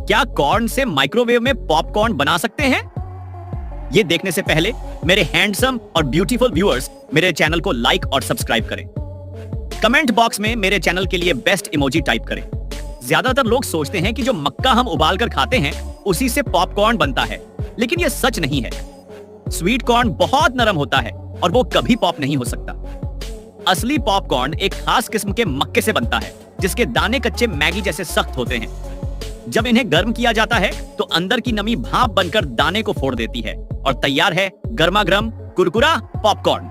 क्या कॉर्न से माइक्रोवेव में पॉपकॉर्न बना सकते हैं? ये देखने से पहले मेरे हैंडसम और ब्यूटीफुल व्यूअर्स मेरे चैनल को लाइक और सब्सक्राइब करें। कमेंट बॉक्स में मेरे चैनल के लिए बेस्ट इमोजी टाइप करें। ज्यादातर लोग सोचते हैं कि जो मक्का हम उबाल कर खाते हैं उसी से पॉपकॉर्न बनता है, लेकिन यह सच नहीं है। स्वीट कॉर्न बहुत नरम होता है और वो कभी पॉप नहीं हो सकता। असली पॉपकॉर्न एक खास किस्म के मक्के से बनता है जिसके दाने कच्चे मैगी जैसे सख्त होते हैं। जब इन्हें गर्म किया जाता है तो अंदर की नमी भाप बनकर दाने को फोड़ देती है और तैयार है गर्मा गर्म कुरकुरा पॉपकॉर्न।